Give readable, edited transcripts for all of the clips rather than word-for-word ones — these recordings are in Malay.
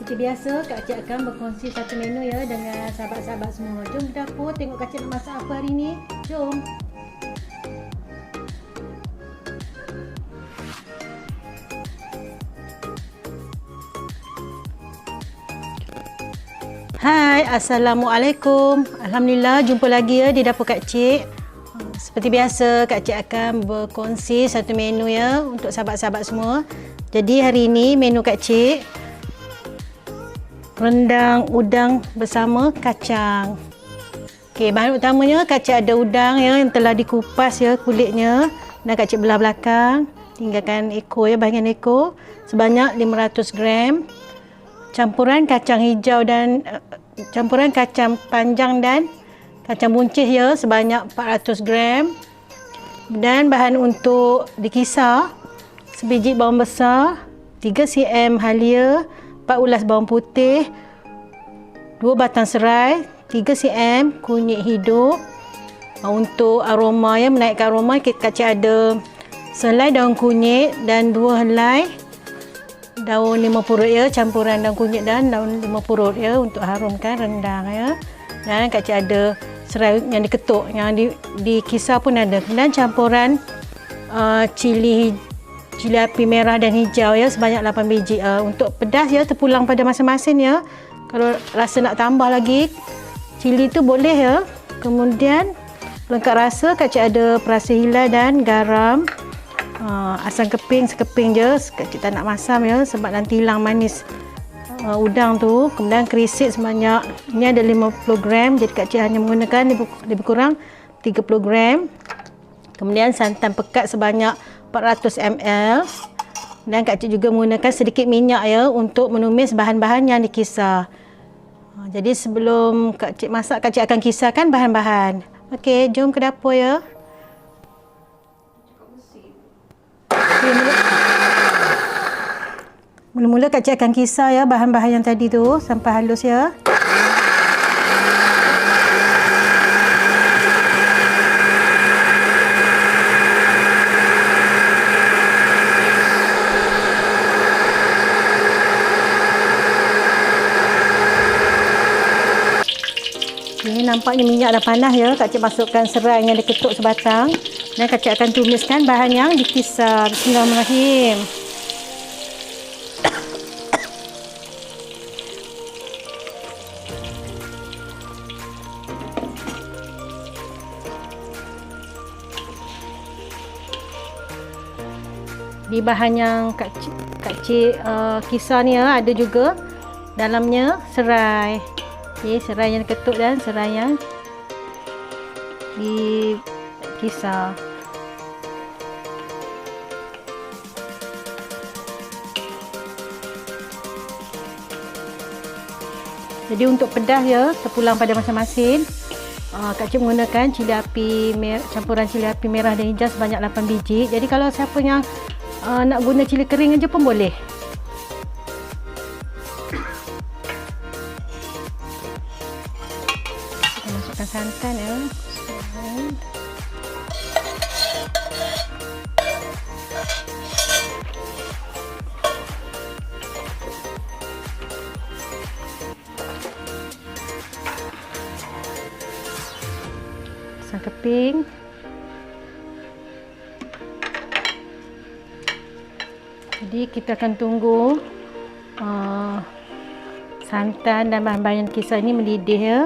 Seperti biasa, Kak Cik akan berkongsi satu menu ya dengan sahabat-sahabat semua. Jom ke dapur tengok Kak Cik nak masak apa hari ni. Jom. Hai, Assalamualaikum. Alhamdulillah jumpa lagi ya di dapur Kak Cik. Seperti biasa, Kak Cik akan berkongsi satu menu ya untuk sahabat-sahabat semua. Jadi hari ini menu Kak Cik rendang udang bersama kacang. Okey, bahan utamanya Kak Cik ada udang ya yang telah dikupas ya kulitnya dan Kak Cik belah belakang, tinggalkan ekor ya, bahagian ekor sebanyak 500 gram. Campuran kacang hijau dan campuran kacang panjang dan kacang buncis ya sebanyak 400 gram. Dan bahan untuk dikisar, sebiji bawang besar, 3 cm halia, 4 ulas bawang putih, 2 batang serai, 3 cm kunyit hidup. Untuk aroma ya, menaikkan aroma, Kak Cik ada selai daun kunyit dan 2 helai daun limau purut ya, campuran daun kunyit dan daun limau purut ya untuk harumkan rendang ya. Dan Kak Cik ada serai yang diketuk, yang dikisar pun ada. Dan campuran cili api merah dan hijau ya sebanyak 8 biji. Untuk pedas ya terpulang pada masing-masing ya. Kalau rasa nak tambah lagi cili tu boleh ya. Kemudian pelengkap rasa Kak Cik ada perasa hilal dan garam. Asam keping sekeping je, Kak Cik tak nak masam ya sebab nanti hilang manis udang tu. Kemudian kerisik sebanyak, ini ada 50 gram, jadi Kak Cik hanya menggunakan lebih kurang 30 gram. Kemudian santan pekat sebanyak 400 ml. Dan Kak Cik juga menggunakan sedikit minyak ya untuk menumis bahan-bahan yang dikisar. Jadi sebelum Kak Cik masak, Kak Cik akan kisarkan bahan-bahan. Okey, jom ke dapur ya. Mula-mula Kak Cik akan kisar ya bahan-bahan yang tadi tu sampai halus ya. Ini nampaknya minyak dah panas ya. Kak Cik masukkan serai yang diketuk sebatang dan Kak Cik akan tumiskan bahan yang dikisar. Bismillahirrahmanirrahim. Di bahan yang Kak Cik kisar ni ya, ada juga dalamnya serai. Okay, serai yang diketuk dan serai yang dikisar. Jadi untuk pedas ya, terpulang pada masing-masing. Kak Cik menggunakan cili api campuran cili api merah dan hijau sebanyak 8 biji. Jadi kalau siapa yang nak guna cili kering aja pun boleh. Kita masukkan santan ya. Asam keping. Jadi kita akan tunggu santan dan bahan-bahan yang kisar ini mendidih ya.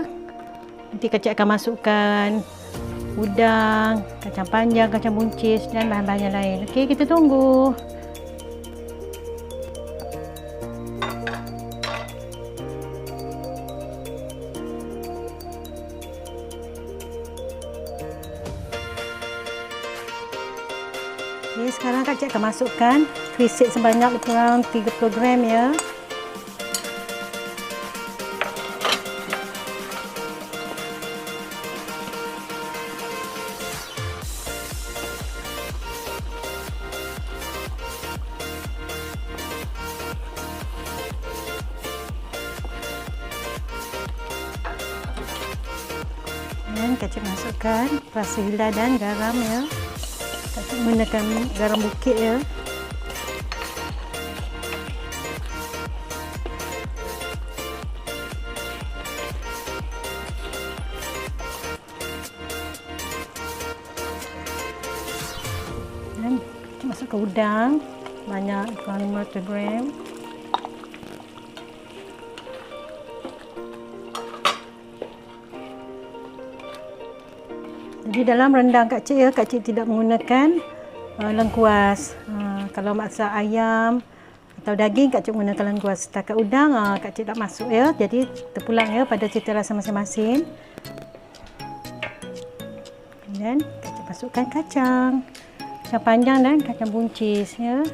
Nanti Kak Cik akan masukkan udang, kacang panjang, kacang buncis dan bahan-bahan yang lain. Okey, kita tunggu. Okay, sekarang Kak Cik akan masukkan kerisik sebanyak kurang 30 gram ya. Dan Kak Cik masukkan perasa hilal dan garam ya. Kak Cik menggunakan garam bukit ya. setakat udang banyak, kurang 500 gram. Jadi dalam rendang Kak Cik ya, Kak Cik tidak menggunakan lengkuas. Kalau masak ayam atau daging, Kak Cik menggunakan lengkuas. Setakat udang, Kak Cik tak masuk ya. Jadi terpulang ya pada cita rasa masing-masing. Dan Kak Cik masukkan kacang panjang dan kacang buncis ya.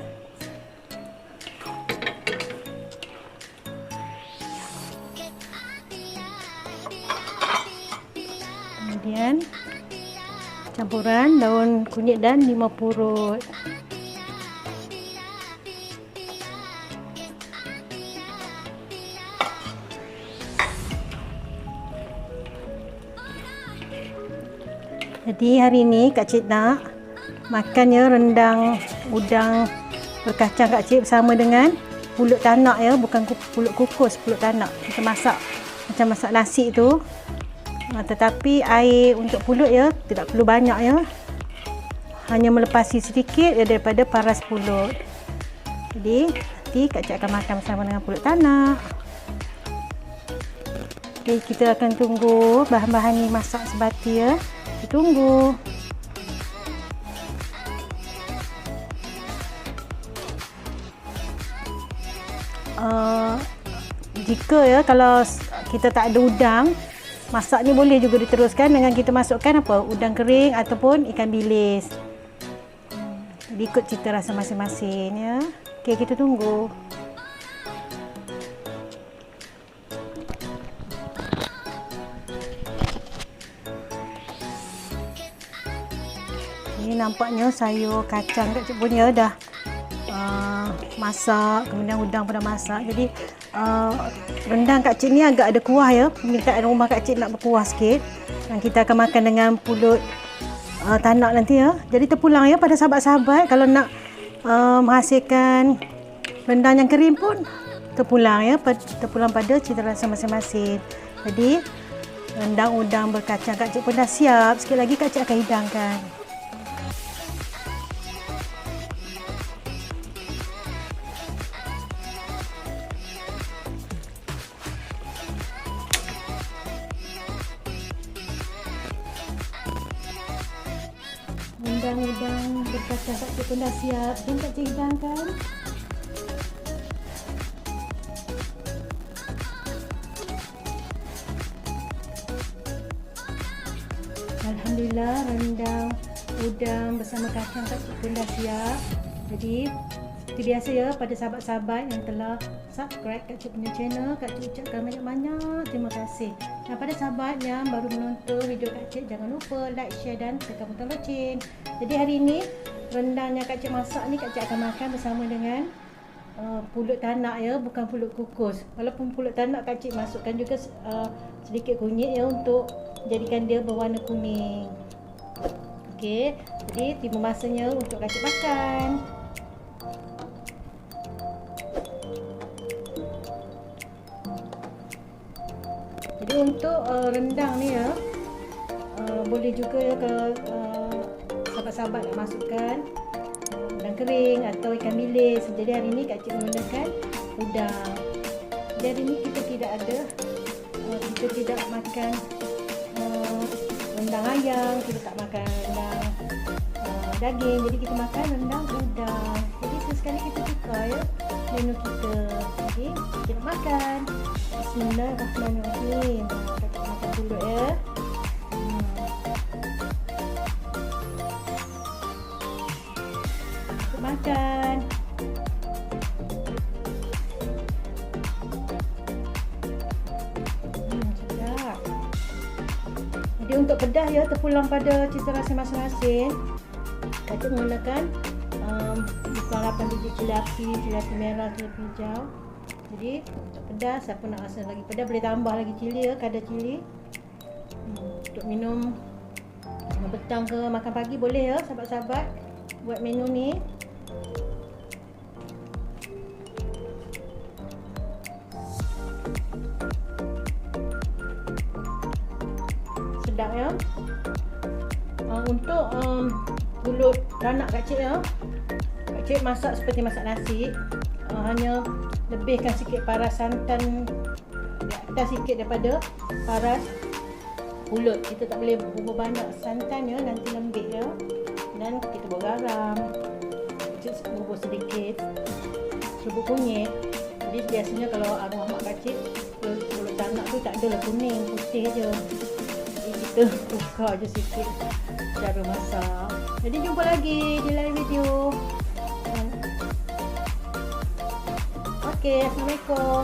Kemudian campuran daun kunyit dan limau purut. Jadi hari ini Kak Cik nak makan ya rendang udang berkacang Kak Cik bersama dengan pulut tanak ya, bukan pulut kukus, pulut tanak. Kita masak macam masak nasi tu. Tetapi air untuk pulut ya tidak perlu banyak ya. Hanya melepasi sedikit ya daripada paras pulut. Jadi nanti Kak Cik akan makan bersama dengan pulut tanak. Jadi kita akan tunggu bahan-bahan ni masak sebati ya. Tunggu. Jika ya kalau kita tak ada udang, masak ni boleh juga diteruskan dengan kita masukkan apa? Udang kering ataupun ikan bilis. Jadi ikut cita rasa masing-masing ya. Okey, kita tunggu. Ini nampaknya sayur kacang Kak Cik punya dah masak, kemudian udang pun dah masak. Jadi rendang Kak Cik ni agak ada kuah ya. Permintaan rumah Kak Cik nak berkuah sikit. Dan kita akan makan dengan pulut tanak nanti ya. Jadi terpulang ya pada sahabat-sahabat, kalau nak menghasilkan rendang yang kering pun terpulang ya, terpulang pada cita rasa masing-masing. Jadi rendang udang berkacang Kak Cik pun dah siap. Sikit lagi Kak Cik akan hidangkan. Udang berkacang Kak Cik pun dah siap. Jom Kak Cik hidangkan. Alhamdulillah, rendang udang bersama kacang Kak Cik pun dah siap. Jadi seperti biasa ya, pada sahabat-sahabat yang telah subscribe Kak Cik punya channel, Kak Cik ucapkan banyak-banyak terima kasih. Dan pada sahabat yang baru menonton video Kak Cik, jangan lupa like, share dan tekan butang loceng. Jadi hari ini rendang yang Kak Cik masak ni Kak Cik akan makan bersama dengan pulut tanak ya, bukan pulut kukus. Walaupun pulut tanak Kak Cik masukkan juga sedikit kunyit ya untuk jadikan dia berwarna kuning. Okey, jadi tiba masanya untuk Kak Cik makan. Jadi untuk rendang ni ya, boleh juga ya ke sahabat-sahabat nak masukkan udang kering atau ikan bilis. Jadi hari ni Kak Cik menggunakan udang. Jadi hari ni kita tidak makan rendang ayam, kita tak makan rendang daging. Jadi kita makan rendang udang. Jadi sesekali kita tukar ya menu kita. Jadi kita nak makan. Bismillahirrahmanirrahim. Kita makan dulu ya. Kita makan. Sedap. Jadi untuk pedas ya, terpulang pada cita rasa masing-masing. Kita menggunakan bukan 8 biji cili api merah, cili api hijau. Jadi untuk pedas, siapa nak rasa lagi pedas boleh tambah lagi cili ya, kadar cili. Untuk minum petang ke makan pagi boleh ya sahabat-sahabat buat menu ni. Sedap ya. Untuk pulut tanak Kak Cik ya, Kak cik masak seperti masak nasi, hanya lebihkan sikit paras santan di atas sikit daripada paras pulut. Kita tak boleh bubuh banyak santannya, nanti lembik dia. Dan kita buat garam, cik bubuh sedikit serbuk kunyit. Jadi biasanya kalau arwah mak kacik pulut tanak tu tak adalah kuning, putih je. Jadi kita tukar je sikit cara masak. Jadi jumpa lagi di lain video. Okey, Assalamualaikum.